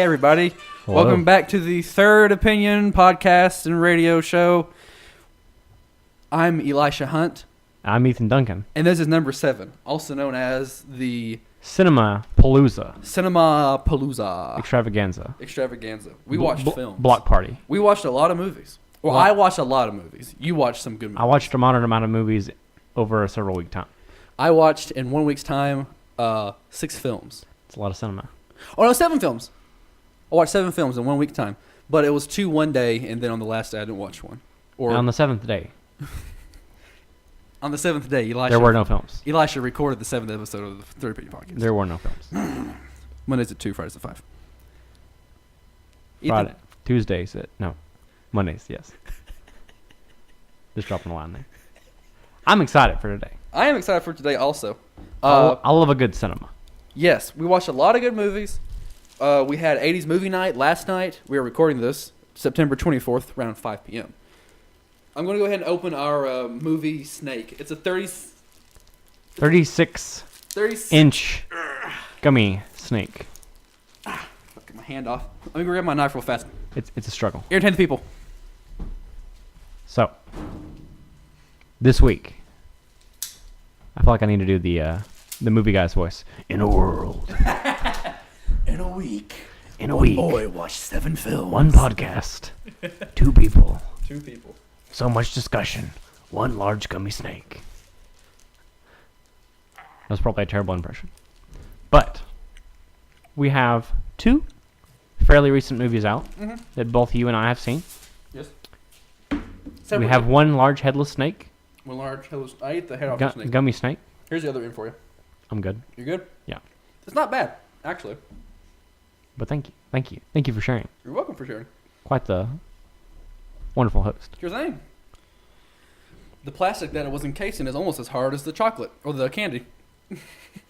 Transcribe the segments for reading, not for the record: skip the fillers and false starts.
Hey, everybody. Hello. Welcome back to the Third Opinion podcast and radio show. I'm Elisha Hunt, I'm Ethan Duncan. and this is number 7, also known as the Cinema Palooza Cinema Palooza Extravaganza. We watched films. Block Party. We watched a lot of movies. Well, Well- I watched a lot of movies. You watched some good movies. I watched a moderate amount of movies over a several week time. I watched, in 1 week's time, 6 films. It's a lot of cinema. Oh, no, 7 films. I watched 7 films in 1 week's time. But it was 2 one day, and then on the last day, I didn't watch one. Or And on the 7th day, on the 7th day, Elisha... there were no films. Elisha recorded the 7th episode of the Third Opinion podcast. There were no films. Mondays at 2, Fridays at 5. Ethan, Friday. Tuesdays at... No. Mondays, yes. Just dropping a line there. I'm excited for today. I am excited for today also. I love a good cinema. Yes, we watched a lot of good movies. We had 80s movie night last night. We are recording this September 24th around 5 p.m. I'm going to go ahead and open our movie Snake. It's a 36 36 inch gummy snake. Get my hand off. Let me grab my knife real fast. It's a struggle. Irritate the people. So, this week, I feel like I need to do the movie guy's voice. In a world, In a week, in a week, boy watched 7 films. one podcast, 2 people, 2 people. so much discussion, 1 large gummy snake. That was probably a terrible impression. But, we have 2 fairly recent movies out that both you and I have seen. Yes. We have 1 large headless snake, one large. I ate the head off the snake. gummy snake. Here's the other end for you. I'm good. You good? Yeah. It's not bad, actually. But thank you for sharing. You're welcome for sharing. Quite the wonderful host. Here's the thing. The plastic that it was encased in is almost as hard as the chocolate or the candy.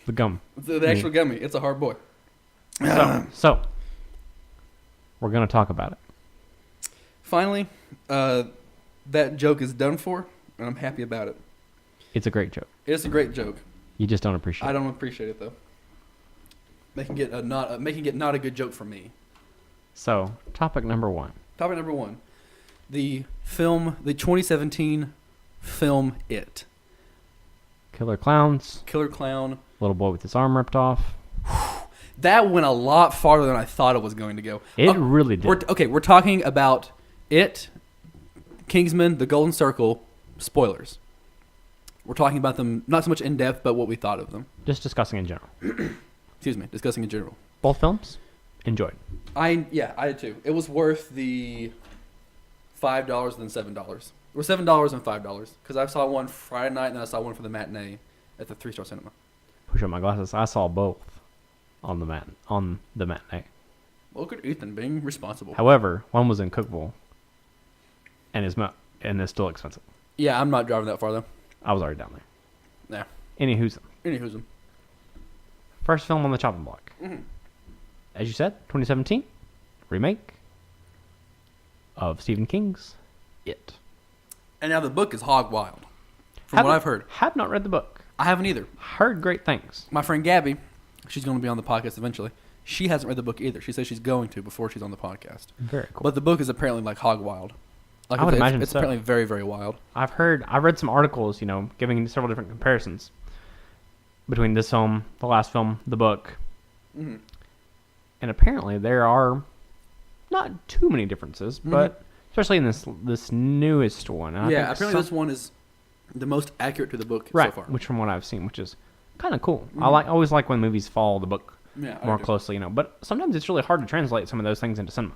The gum. The actual gummy. It's a hard boy. So we're gonna talk about it. Finally, that joke is done for, and I'm happy about it. It's a great joke. It's a great joke. You just don't appreciate I it. don't appreciate it though. Making it not a good joke for me. So, topic number 1. Topic number 1, the 2017 film It. Killer clowns. Killer clown. Little boy with his arm ripped off. That went a lot farther than I thought it was going to go. It really did. We're talking about It, Kingsman, The Golden Circle, spoilers. We're talking about them not so much in depth, but what we thought of them. Just discussing in general. Excuse me, discussing in general. Both films, enjoyed. I did too. It was worth the $5 and $7. Or $7 and $5 because I saw one Friday night and then I saw one for the matinee at the 3-star cinema. Push up my glasses. I saw both on the matinee. Look at Ethan being responsible. However, one was in Cookeville, and is still expensive. Yeah, I'm not driving that far though. I was already down there. Yeah. Anywho's first film on the chopping block. Mhm. As you said, 2017 remake of Stephen King's It. And now the book is hog wild. From what I've heard. Have not read the book. I haven't either. Heard great things. My friend Gabby, she's going to be on the podcast eventually. She hasn't read the book either. She says she's going to before she's on the podcast. Very cool. But the book is apparently like hog wild. Like I would imagine it's so. apparently very, very wild. I've read some articles, giving several different comparisons between this film, the last film, the book. Mm-hmm. And apparently there are not too many differences, but especially in this newest one. And I think apparently this one is the most accurate to the book right, so far. which from what I've seen, which is kind of cool. I always like when movies follow the book more closely, But sometimes it's really hard to translate some of those things into cinema.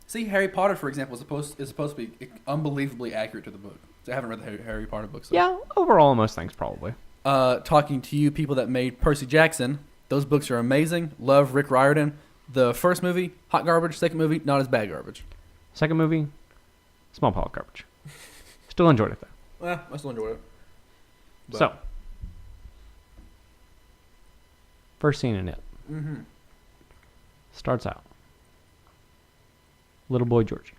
See, Harry Potter, for example, is supposed to be unbelievably accurate to the book. So I haven't read the Harry Potter books. So. Yeah, overall, most things probably. Talking to you people that made Percy Jackson, those books are amazing. Love Rick Riordan. The first movie, hot garbage. Second movie, not as bad garbage. Second movie, small pile of garbage. Still enjoyed it though. Well, I still enjoyed it. But, So, first scene in It starts out. Little boy Georgie.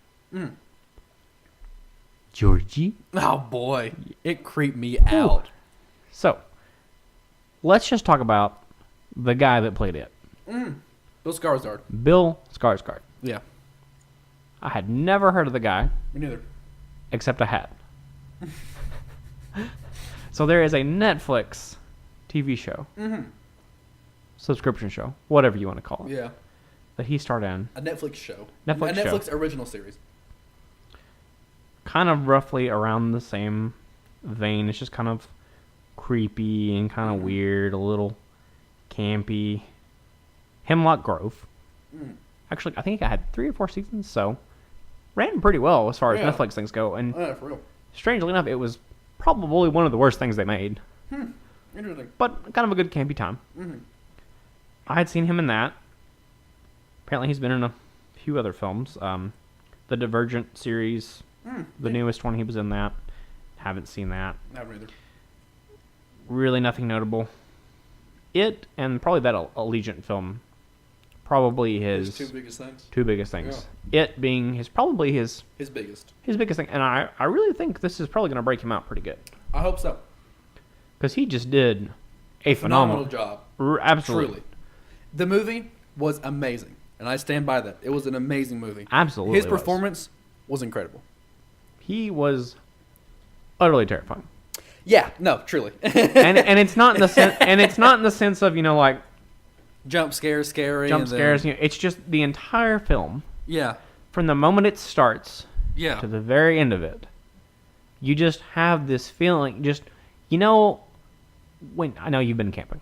Georgie? oh boy, it creeped me out. So, let's just talk about the guy that played It. Bill Skarsgård. Bill Skarsgård. Yeah. I had never heard of the guy, Me neither. except I had. So there is a Netflix TV show, subscription show, whatever you want to call it, Yeah. that he starred in. A Netflix show. Netflix a show. Netflix original series. Kind of roughly around the same vein. It's just kind of creepy and kind of weird, a little campy. Hemlock Grove. Actually, I think I had 3 or 4 seasons, so ran pretty well as far as Yeah. Netflix things go. And Yeah, for real. strangely enough, it was probably one of the worst things they made, Interesting. but kind of a good campy time. I had seen him in that. Apparently, he's been in a few other films. The Divergent series, the newest one, he was in that. Haven't seen that. Not either. Really nothing notable. It and probably that Allegiant film, probably his His 2 biggest things. 2 biggest things. It being probably his His biggest. biggest thing, and I really think this is probably going to break him out pretty good, I hope so. because he just did a Phenomenal phenomenal job. absolutely, Truly. The movie was amazing, and I stand by that. It was an amazing movie. absolutely. His was. performance was incredible. He was utterly terrifying, Yeah, no, truly. and it's not in the sense of like Jump scares, scary. jump and then- scares. It's just the entire film Yeah, from the moment it starts yeah. to the very end of it. You just have this feeling, when I know you've been camping.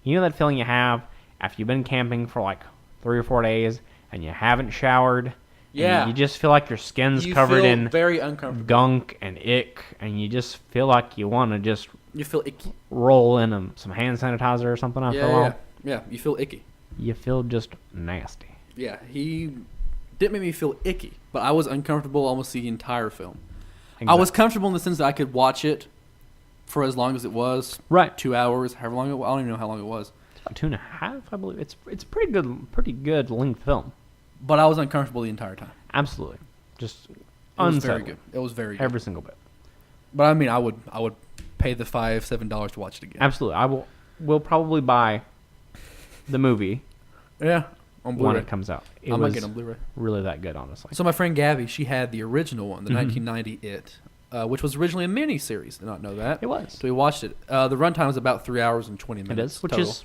You know that feeling you have after you've been camping for like 3 or 4 days and you haven't showered. and Yeah. you just feel like your skin's You covered feel in very uncomfortable. gunk and ick, and you just feel like you want to just You feel icky. roll in some hand sanitizer or something after a Yeah, while. yeah, yeah. You feel icky. You feel just nasty. Yeah, he didn't make me feel icky, but I was uncomfortable almost the entire film. I was comfortable in the sense that I could watch it for as long as it was. Right. 2 hours, however long it was. I don't even know how long it was. It's about 2.5, I believe. It's pretty good length film. But I was uncomfortable the entire time. Absolutely, just It was very unsettling. good. It was very good. Every single bit. But I mean, I would pay the $5-7 to watch it again. Absolutely, will probably buy the movie Yeah, on when Blu-ray. it comes out. It I'm was not getting on Blu-ray. really that good, honestly. So my friend Gabby, she had the original one, the Mm-hmm. 1990 It, which was originally a mini series. Did not know that. It was. So we watched it. The runtime is about 3 hours and 20 It minutes. is, which total. is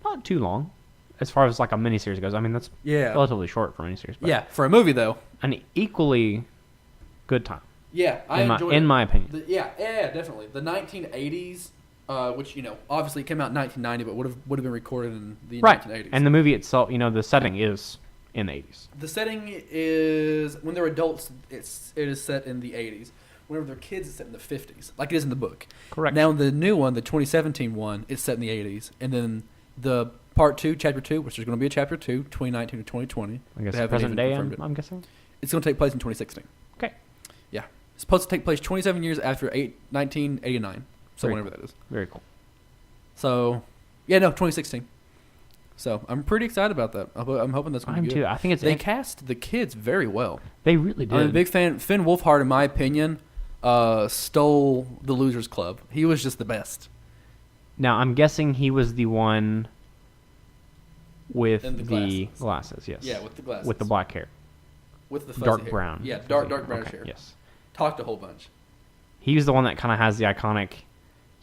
not too long as far as like a miniseries goes. I mean, that's Yeah. relatively short for a miniseries. But Yeah, for a movie though. an equally good time, Yeah, I in enjoyed it. my opinion. Yeah, definitely. The 1980s, which obviously came out in 1990, but would have been recorded in the Right, 1980s. and the movie itself, the setting is in the 80s. The setting is when they're adults. It is set in the 80s. Whenever they're kids, it's set in the 50s, like it is in the book. Correct. Now the new one, the 2017 one, is set in the 80s, and then the part 2, chapter 2, which is going to be a chapter 2, 2019 to 2020. I guess They haven't present even day, confirmed it. I'm guessing. It's going to take place in 2016. Okay. Yeah, it's supposed to take place 27 years after 1989. So Very whenever that is. Very cool. So, yeah, no, 2016. So I'm pretty excited about that. I'm hoping that's going to I'm be good. too. I think it's They cast the kids very well. they really did. I'm a big fan. Finn Wolfhard, in my opinion, stole the Losers Club. He was just the best. Now I'm guessing he was the one with And the the glasses. glasses. Yes. Yeah, with the glasses. With the black hair. With the fuzzy Dark hair. brown. Yeah, Fuzzy dark brownish okay, hair. Yes. Talked a whole bunch. He's the one that kind of has the iconic,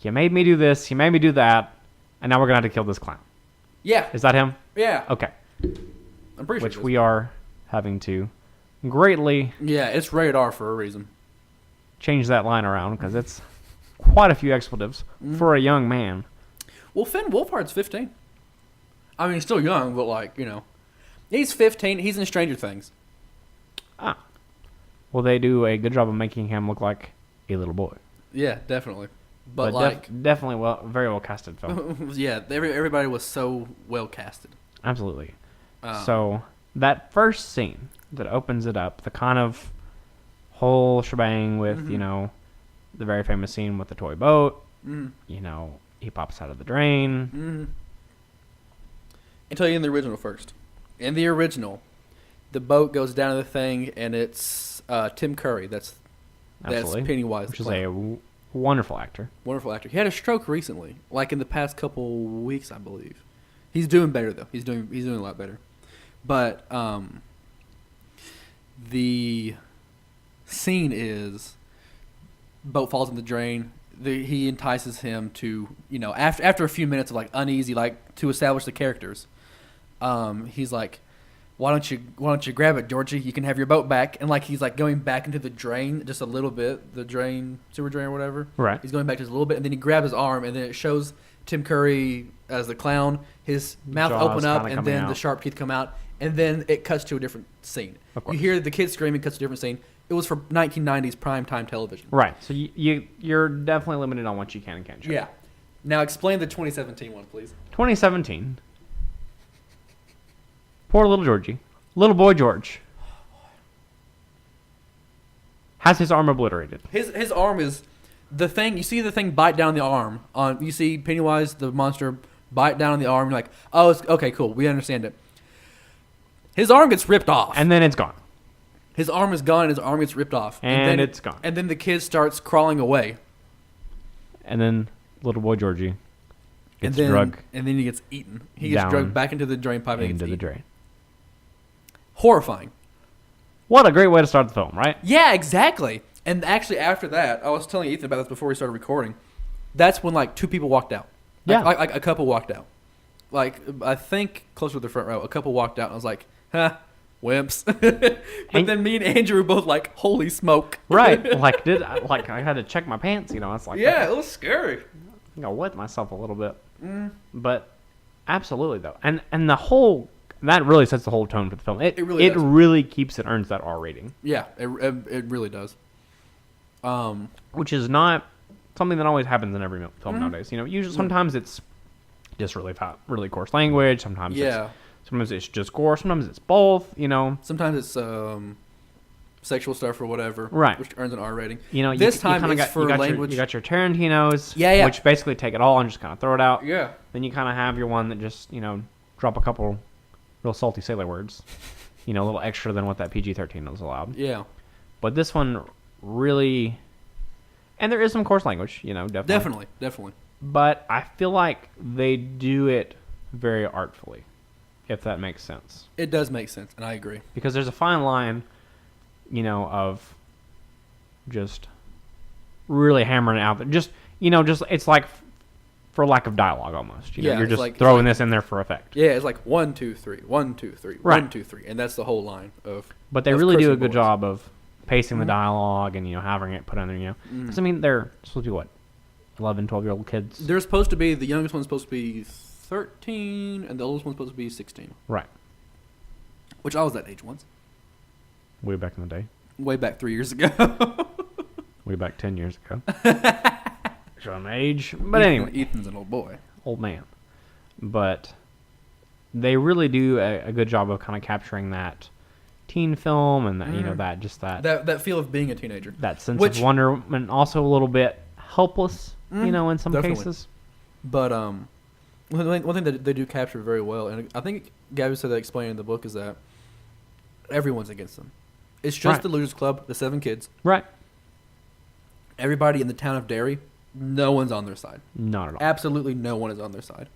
you made me do this, you made me do that, and now we're going to have to kill this clown. Yeah, Is that him? yeah. Okay. I'm pretty Which sure. we are having to greatly Yeah, it's rated R for a reason. change that line around because it's quite a few expletives Mm-hmm. for a young man. Well, Finn Wolfhard's 15. I mean, he's still young, but he's 15. He's in Stranger Things. Ah. Well, they do a good job of making him look like a little boy. Yeah, definitely. But definitely very well casted film. yeah, everybody was so well casted. Absolutely. Um, So that first scene that opens it up, the kind of whole shebang with, Mm-hmm. The very famous scene with the toy boat, mhm, he pops out of the drain. mhm. I'll tell you in the original first. In the original, the boat goes down to the thing, and it's Tim Curry. That's Absolutely. Pennywise. Which the is clown. wonderful actor. Wonderful actor. He had a stroke recently, like in the past couple weeks, I believe. He's doing better though. He's doing a lot better. But the scene is boat falls in the drain. He entices him to, after a few minutes of like uneasy, like to establish the characters. He's like, why don't you grab it, Georgie? You can have your boat back. And like he's like going back into the drain just a little bit, the sewer drain or whatever. Right. He's going back just a little bit, and then he grabs his arm, and then it shows Tim Curry as the clown, his mouth Jaws open up, kinda and then coming the out. sharp teeth come out, and then it cuts to a different scene. Of course. You hear the kid screaming, cuts to a different scene. It was for 1990s primetime television. Right. So you're definitely limited on what you can and can't show. Yeah. Now explain the 2017 one, please. 2017. Poor little Georgie. Little boy George. Has his arm obliterated. His arm is the thing. You see the thing bite down the arm. You see Pennywise, the monster, bite down on the arm. You're like, oh, it's, okay, cool. We understand it. His arm gets ripped off. And then it's gone. His arm is gone. His arm gets ripped off. And then, it's gone. And then the kid starts crawling away. And then little boy Georgie gets and then, drug And then he gets eaten. He gets down drugged back into the drain pipe and into gets the eaten. drain. Horrifying. What a great way to start the film, right? Yeah, exactly. And actually, after that, I was telling Ethan about this before we started recording. That's when like two people walked out. Yeah. Like a couple walked out. Like I think closer to the front row, a couple walked out, and I was like, "Huh, wimps." But then me and Andrew were both like, "Holy smoke!" Right. Like I had to check my pants. It's like Yeah, it was scary. I think I wet myself a little bit. But absolutely though, and the whole that really sets the whole tone for the film. It really does. really keeps it earns that R rating, Yeah, it really does. which is not something that always happens in every film nowadays. Usually sometimes it's just really coarse language. Sometimes it's just gore. Sometimes it's both. Sometimes it's sexual stuff or whatever, Right. which earns an R rating. This time it's for language. You got your Tarantinos, Yeah. which basically take it all and just kind of throw it out. Yeah. Then you kind of have your one that just drop a couple real salty sailor words, a little extra than what that PG-13 is allowed. Yeah. But this one really, and there is some coarse language, definitely. Definitely. But I feel like they do it very artfully, if that makes sense. It does make sense, and I agree. Because there's a fine line, of just really hammering it out there. Just it's like for lack of dialogue almost. Yeah, You're it's just like- throwing this in there for effect. Yeah, it's like 1, 2, 3, 1, 2, 3, Right. 1, 2, 3, and that's the whole line of. But they of really do a cursing good boys. job of pacing the dialogue and having it put in there. Because they're supposed to be what, 11, 12-year-old kids. They're supposed to be the youngest one's supposed to be 13, and the oldest one's supposed to be 16. Right. Which I was that age once, Way back in the day. way back 3 years ago. Way back 10 years ago. Showing my age. But anyway. Ethan's an old boy. Old man. But they really do a good job of kind of capturing that teen film and that That feel of being a teenager. that sense Which- of wonder and also a little bit helpless, in some definitely. cases. But one thing that they do capture very well, and I think Gabby said that explaining in the book, is that everyone's against them. It's just Right. the Losers Club, the 7 kids. Right. Everybody in the town of Derry, no one's on their side. Not at all. Absolutely no one is on their side.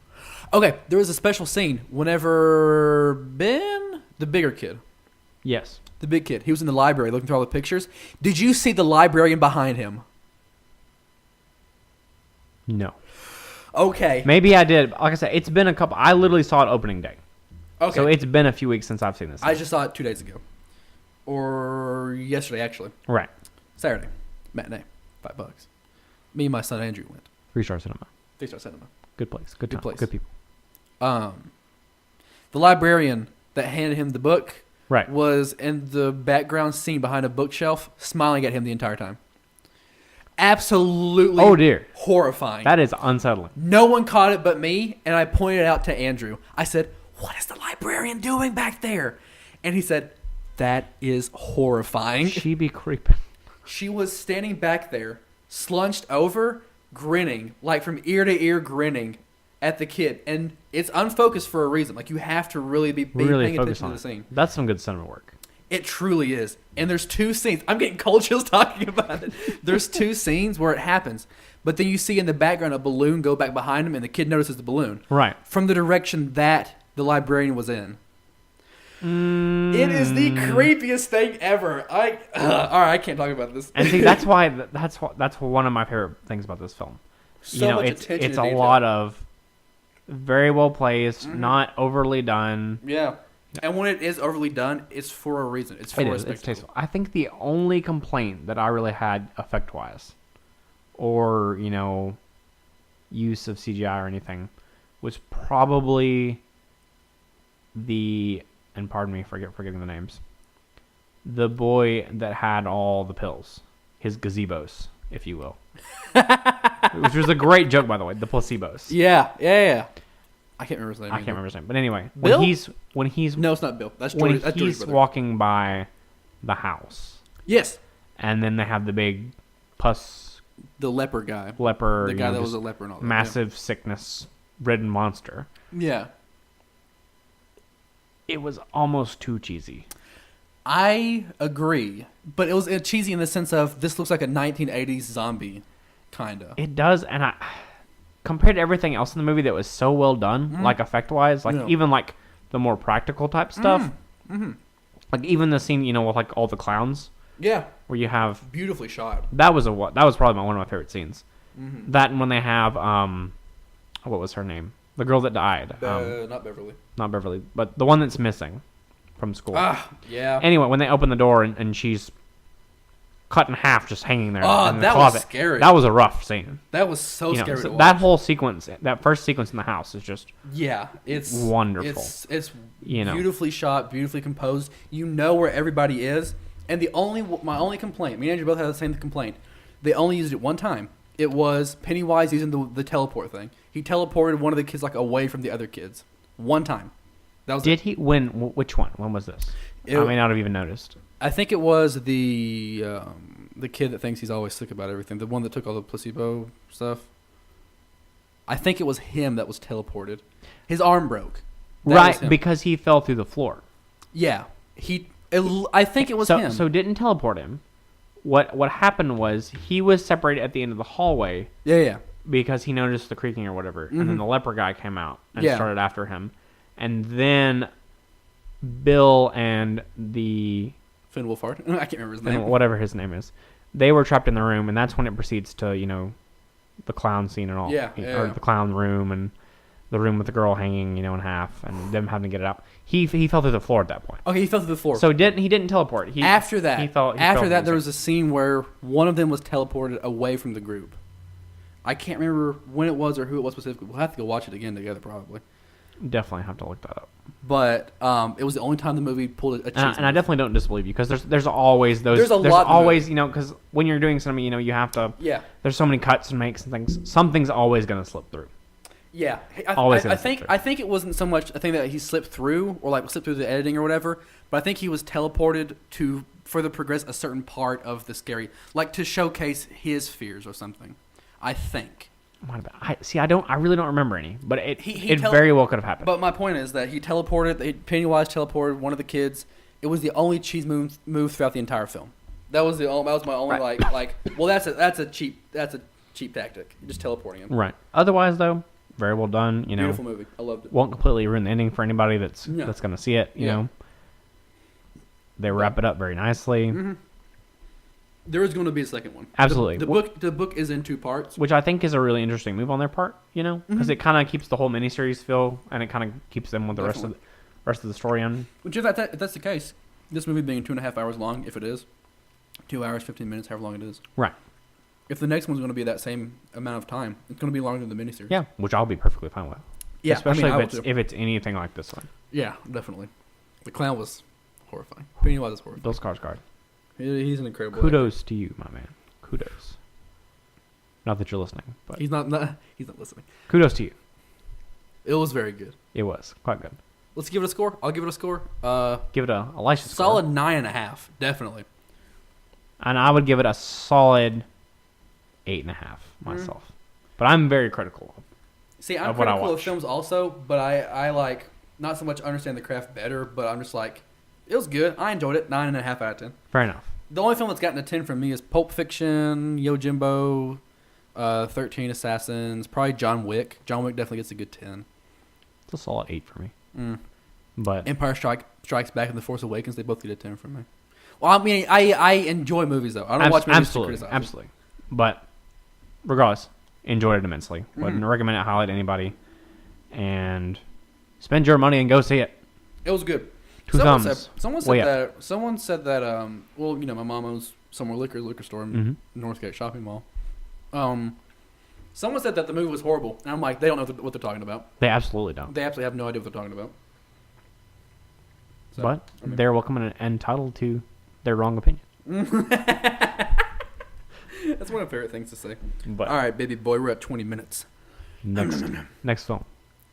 Okay, there was a special scene whenever Ben, the bigger kid, Yes. the big kid, he was in the library looking through all the pictures. Did you see the librarian behind him? No. Okay. Maybe I did. Like I said, it's been a couple. I literally saw it opening day. Okay. So it's been a few weeks since I've seen this. I just saw it 2 days ago. Or yesterday, actually. Right. Saturday. Matinee. $5. Me and my son Andrew went. 3-star cinema. 3-star cinema. Good place. Good time. place. Good people. The librarian that handed him the book Right. was in the background scene behind a bookshelf, smiling at him the entire time. Absolutely. Oh, dear. Horrifying. That is unsettling. No one caught it but me, and I pointed it out to Andrew. I said, "What is the librarian doing back there?" And he said, "That is horrifying." She be creeping. She was standing back there, slunched over, grinning, like from ear to ear grinning at the kid. And it's unfocused for a reason. Like, you have to really be Really paying focus attention on to it. the scene. That's some good cinema work. It truly is. And there's 2 scenes. I'm getting cold chills talking about it. There's 2 scenes where it happens. But then you see in the background a balloon go back behind him, and the kid notices the balloon. Right. From the direction that the librarian was in. It is the creepiest thing ever. All right, I can't talk about this. And see, that's one of my favorite things about this film. So much it's attention it's to a detail. lot of very well placed, not overly done. Yeah. And when it is overly done, it's for a reason. It's for It a is. It's spectacle. tasteful. I think the only complaint that I really had effect wise, or use of CGI or anything, was probably and pardon me for forgetting the names, the boy that had all the pills, his gazebos, if you will, which was a great joke, by the way, the placebos. Yeah. I can't remember his name. I can't remember his name, but anyway, Bill? when he's No, it's not Bill. That's when George. That's George's he's brother. walking by the house, Yes. and then they have the big pus The leper guy. leper, The guy that was just a leper and all that. massive sickness-ridden monster. Yeah. It was almost too cheesy. I agree. But it was cheesy in the sense of this looks like a 1980s zombie, kind of. It does, and compared to everything else in the movie that was so well done, like effect-wise, like Yeah. even like the more practical type stuff, like even the scene, with like all the clowns, Yeah. where you have Beautifully shot. that was probably one of my favorite scenes. That and when they have what was her name? The girl that died. Not Beverly. Not Beverly, but the one that's missing from school. Yeah. Anyway, when they open the door and she's cut in half, just hanging there Oh, in the that was closet. scary. That was a rough scene. That was so scary So to watch. that whole sequence, that first sequence in the house, is just Yeah, it's wonderful. It's You know. beautifully shot, beautifully composed. You know where everybody is, and my only complaint, me and Andrew both had the same complaint. They only used it one time. It was Pennywise using the teleport thing. He teleported one of the kids like away from the other kids. One time. That was Did he win? Which one? When was this? I may not have even noticed. I think it was the kid that thinks he's always sick about everything. The one that took all the placebo stuff. I think it was him that was teleported. His arm broke. That was Right, him. because he fell through the floor. Yeah, I think it was him. So didn't teleport him. What happened was he was separated at the end of the hallway Yeah. because he noticed the creaking or whatever, and then the leper guy came out and Yeah. started after him, and then Bill and the Finn Wolfhard. I can't remember his name. whatever his name is, they were trapped in the room, and that's when it proceeds to the clown scene and all, Yeah, or yeah. the clown room and the room with the girl hanging in half and them having to get it out. He fell through the floor at that point. Okay, he fell through the floor. So he didn't teleport. after that, he fell there was a scene where one of them was teleported away from the group. I can't remember when it was or who it was specifically. We'll have to go watch it again together probably. Definitely have to look that up. But it was the only time the movie pulled a cheese. And I definitely don't disbelieve you because there's always those. There's a there's lot in the always because when you're doing something, you have to. Yeah. There's so many cuts and makes and things. Something's always gonna slip through. Yeah, Always I gonna think slip through. I think it wasn't so much a thing that he slipped through or like slipped through the editing or whatever, but I think he was teleported to further progress a certain part of the scary, like to showcase his fears or something. I think. Might have been. I really don't remember any, but it He very well could have happened. But my point is that he teleported. Pennywise teleported one of the kids. It was the only cheese move throughout the entire film. That was my only Right. like. Well, that's a cheap tactic. Just teleporting him. Right. Otherwise, though, very well done. Beautiful movie. I loved it. Won't completely ruin the ending for anybody that's No. gonna see it. You Yeah. know. They wrap it up very nicely, There is going to be a second one. Absolutely. The book is in 2 parts. which I think is a really interesting move on their part. Because it kind of keeps the whole miniseries feel, and it kind of keeps them with the rest of the story on. Which if that's the case, this movie being 2.5 hours long, if it is, 2 hours 15 minutes, however long it is. Right. If the next one's going to be that same amount of time, it's going to be longer than the miniseries. Yeah, which I'll be perfectly fine with. Yeah, Especially I will if too. it's anything like this one. Yeah, definitely. The clown was horrifying. Pennywise is horrifying. Bill Skarsgård. He's an incredible. Kudos to you, my man. Kudos. Not that you're listening, but Actor. He's not listening. kudos to you. It was very good. It was quite good. Let's give it a score. I'll give it a score. Give it a Elisha score. Solid 9.5, definitely. And I would give it a solid 8.5 myself. But I'm very critical. See, I'm Of what I critical of watch. films also, but I like not so much understand the craft better, but I'm just like, It was good. I enjoyed it. 9.5 out of 10. Fair enough. The only film that's gotten a 10 from me is Pulp Fiction, Yojimbo, 13 Assassins, probably John Wick. John Wick definitely gets a good 10. It's a solid 8 for me. Mm. But Empire Strikes Back and The Force Awakens, they both get a 10 from me. Well, I mean, I enjoy movies, though. I don't watch movies to criticize. Absolutely. But regardless, enjoyed it immensely. Wouldn't recommend it highly to anybody. And spend your money and go see it. It was good. Two thumbs. Someone said that. Well, my mom owns Somewhere liquor store in Northgate Shopping Mall. Someone said that the movie was horrible, and I'm like, they don't know what they're talking about. They absolutely don't. They absolutely have no idea what they're talking about. So, but they're welcome and entitled to their wrong opinion. That's one of my favorite things to say. But all right, baby boy, we're at 20 minutes. Next film.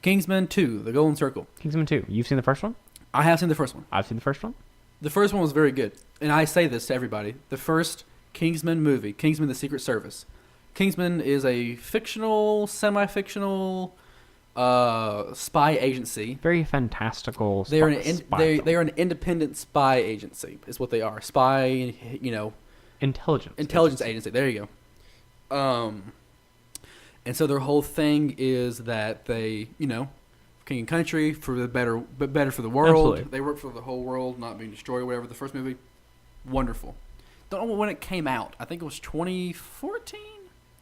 Kingsman 2, The Golden Circle. Kingsman 2. You've seen the first one? I have seen the first one. I've seen the first one. The first one was very good. And I say this to everybody. The first Kingsman movie, Kingsman the Secret Service. Kingsman is a fictional, semi-fictional spy agency. Very fantastical They are spy an independent spy agency is what they are. Spy, Intelligence agency. There you go. And so their whole thing is that they, king and country for the better for the world. Absolutely. They work for the whole world, not being destroyed or whatever. The first movie, wonderful. Don't know when it came out. I think it was 2014?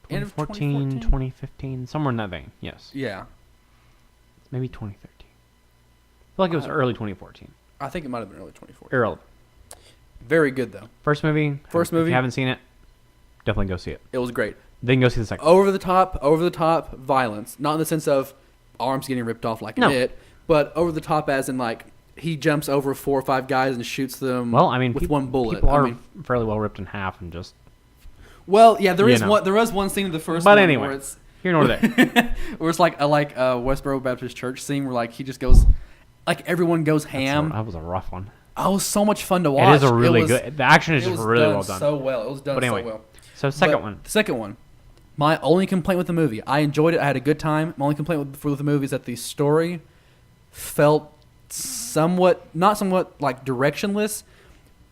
2014, 2015, somewhere in that vein. Yes. Yeah. Maybe 2013. I feel like it was early 2014. I think it might have been early 2014. Irrelevant. Very good, though. First movie. If you haven't seen it, definitely go see it. It was great. Then go see the second. Over the top violence. Not in the sense of arms getting ripped off like it, but over the top as in like he jumps over 4 or 5 guys and shoots them with one bullet. People are fairly well ripped in half and just... Well, yeah, there was one scene in the first one anyway, where it's... Here nor there. where it's like a Westboro Baptist Church scene where like he just goes... Like everyone goes ham. That was a rough one. Oh, it was so much fun to watch. It is really good. The action is just really well done. So well. It was done so well. So the second one. My only complaint with the movie, I enjoyed it. I had a good time. My only complaint with the movie is that the story felt not somewhat like directionless,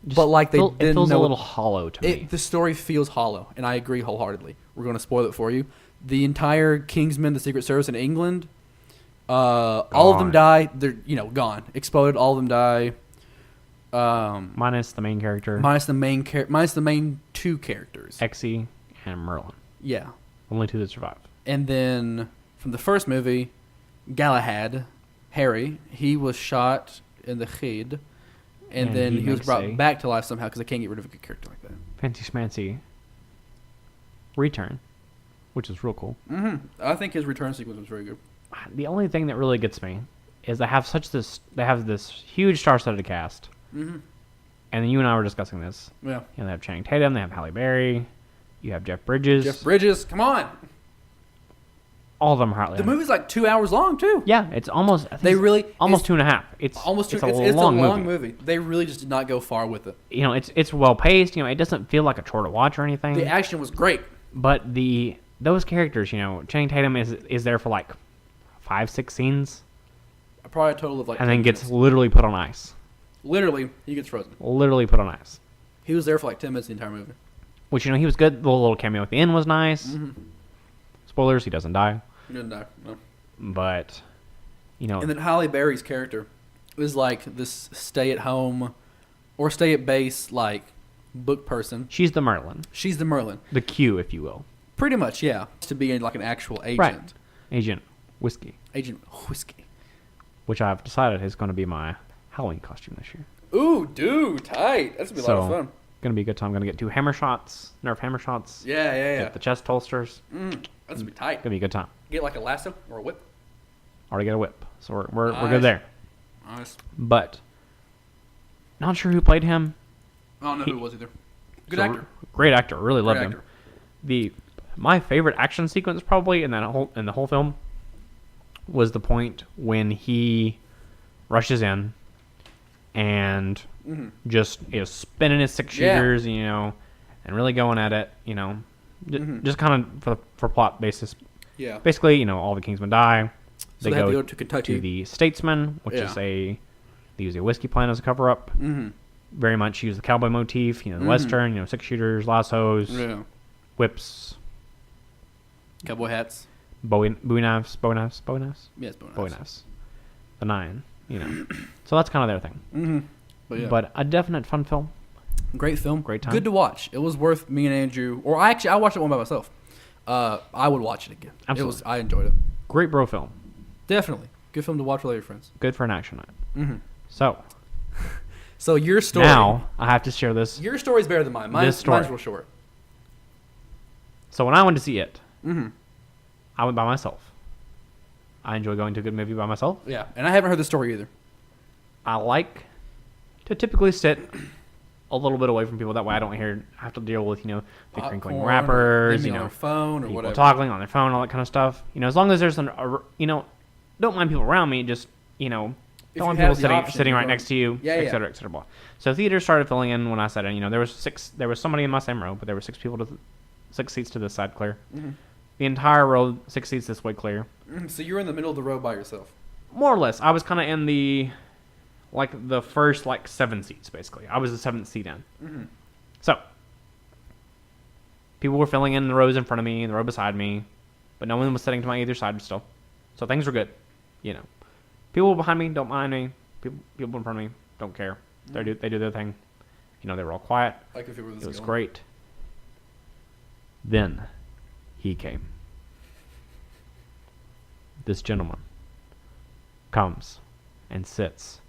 but like they didn't know. It feels a little hollow to me. The story feels hollow, and I agree wholeheartedly. We're going to spoil it for you. The entire Kingsman, the Secret Service in England, all of them die. They're gone, exploded. All of them die. Minus the main character. Minus the main 2 characters. Exy and Merlin. Yeah. Only 2 that survive. And then from the first movie, Galahad, Harry, he was shot in the head, and then he was brought back to life somehow because they can't get rid of a good character like that. Fancy schmancy return, which is real cool. Mm-hmm. I think his return sequence was very good. The only thing that really gets me is they have this huge star-studded cast. Mm-hmm. And then you and I were discussing this. Yeah. They have Channing Tatum, they have Halle Berry, you have Jeff Bridges. Come on. All of them are hardly. The movie's like 2 hours long too. Yeah, it's almost. Almost 2.5. It's a long movie. They really just did not go far with it. It's well paced. It doesn't feel like a chore to watch or anything. The action was great. But those characters, Channing Tatum is there for like 5-6 scenes. Probably a total of like. And then gets literally put on ice. Literally, he gets frozen. Literally put on ice. He was there for like 10 minutes the entire movie. Which, he was good. The little cameo at the end was nice. Mm-hmm. Spoilers, he doesn't die. He doesn't die, no. But, And then Halle Berry's character is like this stay-at-home or stay-at-base, like, book person. She's the Merlin. She's the Merlin. The Q, if you will. Pretty much, yeah. To be like an actual agent. Right. Agent Whiskey. Agent Whiskey. Which I've decided is going to be my Halloween costume this year. Ooh, dude, tight. That's going to be a lot of fun. Going to be a good time. Going to get 2 hammer shots, Nerf hammer shots. Yeah. Get the chest holsters. That's going to be tight. Going to be a good time. Get like a lasso or a whip. Already got a whip. So we're good there. Nice. But, not sure who played him. I don't know who it was either. Good actor. Great actor. Really loved him. My favorite action sequence probably in the whole film was the point when he rushes in and just is spinning his 6-shooters, and really going at it, just kind of for plot basis. Yeah. Basically, all the Kingsmen die. So they go to Kentucky. To the Statesman, which is a They use a whiskey plant as a cover up. Mm-hmm. Very much use the cowboy motif, the western, 6-shooters, lassos, Yeah. whips, Cowboy hats. Bowie knives. Yes, Bowie knives. The 9, So that's kind of their thing. Mm-hmm. But, yeah. But a definite fun film. Great film. Great time. Good to watch. It was worth me and Andrew, or I watched it one by myself. I would watch it again. Absolutely. I enjoyed it. Great bro film. Definitely. Good film to watch with all your friends. Good for an action night. Mm-hmm. So your story. now I have to share this. Your story's better than mine. Mine's real short. So when I went to see it, Mm-hmm. I went by myself. I enjoy going to a good movie by myself. Yeah, and I haven't heard the story either. I like to typically sit a little bit away from people. That way I don't have to deal with, the crinkling Popcorn, wrappers, on their phone or people whatever. toggling on their phone, all that kind of stuff. As long as there's don't mind people around me, just, don't you want have people the option, sitting you right go. next to you, Yeah, et cetera, et cetera, blah. So theaters started filling in when I sat in. There was somebody in my same row, but there were 6 seats to this side clear. Mm-hmm. The entire row, 6 seats this way clear. So you're in the middle of the row by yourself. More or less. I was kind of in the first 7 seats, basically. I was the 7th seat in. Mm-hmm. So, people were filling in the rows in front of me, the row beside me, but no one was sitting to my either side still. So things were good, People behind me don't mind me. People in front of me don't care. They do their thing. They were all quiet. Like if it was Great. Then, he came. This gentleman comes and sits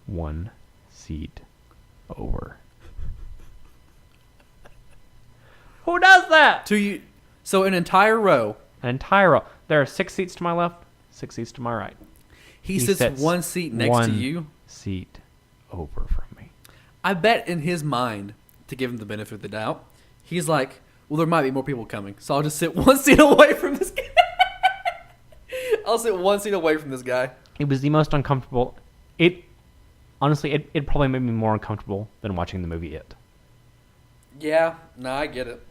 1 seat over. Who does that? So an entire row. An entire row. There are 6 seats to my left, 6 seats to my right. He sits 1 seat next to 1 you. seat over from me. I bet in his mind, to give him the benefit of the doubt, he's like, well, there might be more people coming, so I'll just sit 1 seat away from this guy. I'll sit 1 seat away from this guy. It was the most uncomfortable. Honestly, it probably made me more uncomfortable than watching the movie It. Yeah, no, I get it.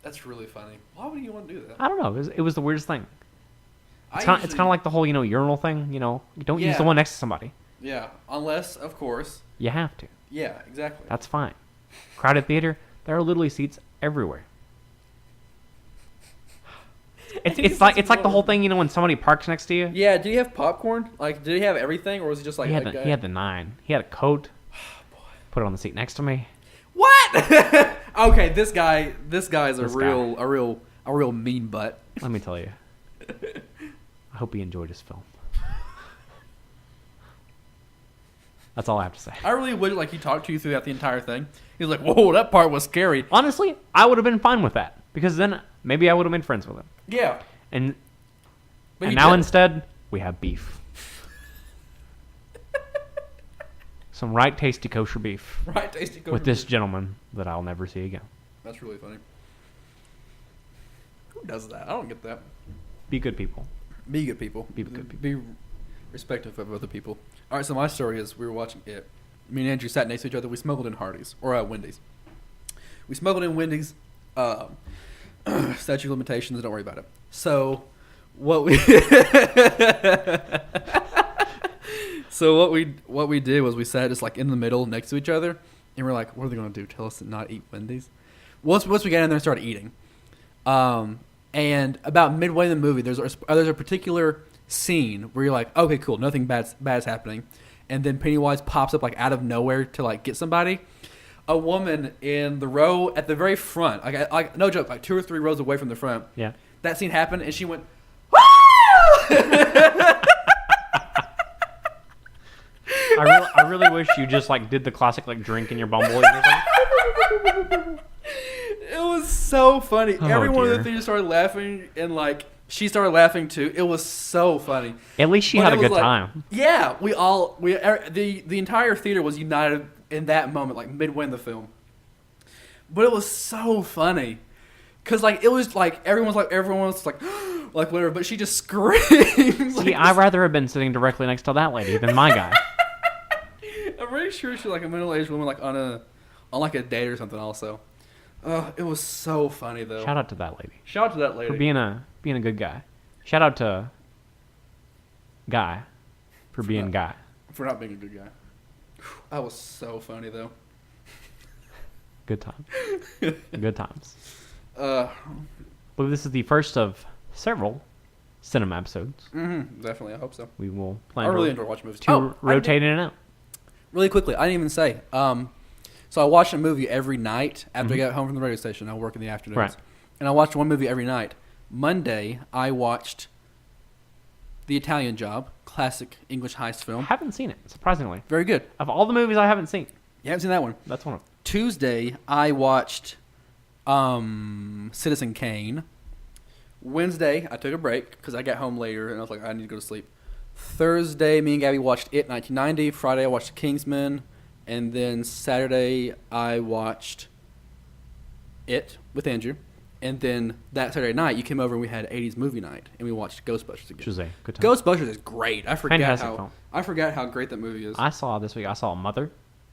That's really funny. Why would you want to do that? I don't know. It was the weirdest thing. It's kind of like the whole, urinal thing. You don't use the one next to somebody. Yeah, unless, of course. You have to. Yeah, exactly. That's fine. Crowded theater, there are literally seats everywhere. It's like the whole thing, when somebody parks next to you. Yeah, did he have popcorn? Like, did he have everything, or was he just like He had the 9. He had a coat. Put it on the seat next to me. What? Okay, this guy is a real mean butt. Let me tell you. I hope he enjoyed his film. That's all I have to say. I really would he talked to you throughout the entire thing. He was like, "Whoa, that part was scary." Honestly, I would have been fine with that because then maybe I would have made friends with him. Yeah. And But now instead we have beef. Some right tasty kosher beef. Right, tasty kosher with this beef. gentleman that I'll never see again. That's really funny. Who does that? I don't get that. Be good people. Be good people. Be good people. Be respectful of other people. All right, so my story is we were watching It. Me and Andrew sat next to each other. We smuggled in Hardee's or Wendy's. We smuggled in Wendy's. Statute of limitations. Don't worry about it. So what we what we did was we sat just in the middle next to each other, and we're like, "What are they gonna do? Tell us to not eat Wendy's?" Once we got in there and started eating, and about midway in the movie, there's a particular scene where you're like, "Okay, cool, nothing bad's happening," and then Pennywise pops up out of nowhere to get somebody. A woman in the row at the very front, like no joke, 2 or 3 rows away from the front. Yeah. That scene happened, and she went. I really wish you just did the classic drink in your bumble. It was so funny. Oh, Everyone in dear. the theater started laughing, and she started laughing too. It was so funny. At least she But had it a was good time. Yeah, the entire theater was united in that moment, midway in the film. But it was so funny, cause it was everyone was whatever, but she just screamed. See, I'd rather have been sitting directly next to that lady than my guy. I'm pretty sure she's a middle-aged woman, on a date or something. Also, it was so funny though. Shout out to that lady Shout out to that lady for being a good guy. Shout out to Guy for being not- Guy. For not being a good guy. That was so funny though. Good times. Good times. Uh, Well, this is the first of several cinema episodes. definitely. I hope so. We will I plan really to, enjoy watching movies. to rotate in and out. Really quickly, I didn't even say. So I watched a movie every night after I got home from the radio station. I work in the afternoons. Right. And I watched one movie every night. Monday, I watched The Italian Job, classic English heist I film. haven't seen it, surprisingly. Very good. Of all the movies I haven't seen, You haven't seen that one? that's one of them. Tuesday, I watched Citizen Kane. Wednesday, I took a break because I got home later and I was like, I need to go to sleep. Thursday, me and Gabby watched It 1990. Friday, I watched Kingsman. And then Saturday, I watched It with Andrew. And then that Saturday night, you came over and we had 80s movie night. And we watched Ghostbusters again. Which was a good time. Ghostbusters is great. I forgot Fantastic film. I forgot how great that movie is. I saw this week, I saw Mother,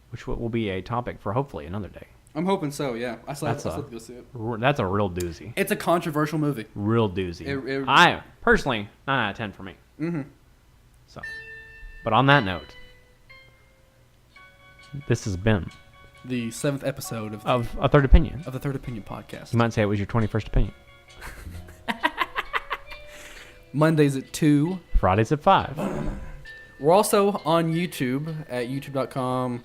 which will be a topic for hopefully another day. I'm hoping so, yeah. I still have That's to a- go see it. That's a real doozy. It's a controversial movie. Real doozy. It- I, personally, 9 out of 10 for me. Mm-hmm. So, but on that note, this has been The 7th episode of A Third Opinion. the Third Opinion podcast. You might say it was your 21st opinion. Mondays at 2. Fridays at 5. We're also on YouTube at youtube.com,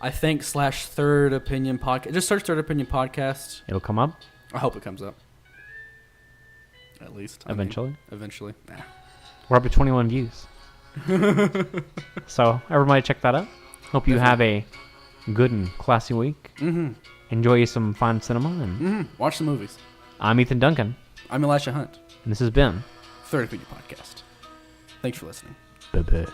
I think, /Third Opinion Podcast. Just search Third Opinion Podcast. It'll come up I hope it comes up. At least. eventually. Eventually. Nah. We're up to 21 views. So, everybody check that out. Hope you have a good and classy week. Mm-hmm. Enjoy you some fine cinema. And Mm-hmm. Watch the movies. I'm Ethan Duncan, I'm Elisha Hunt. and this has been Third Opinion Podcast. Thanks for listening. Bye-bye.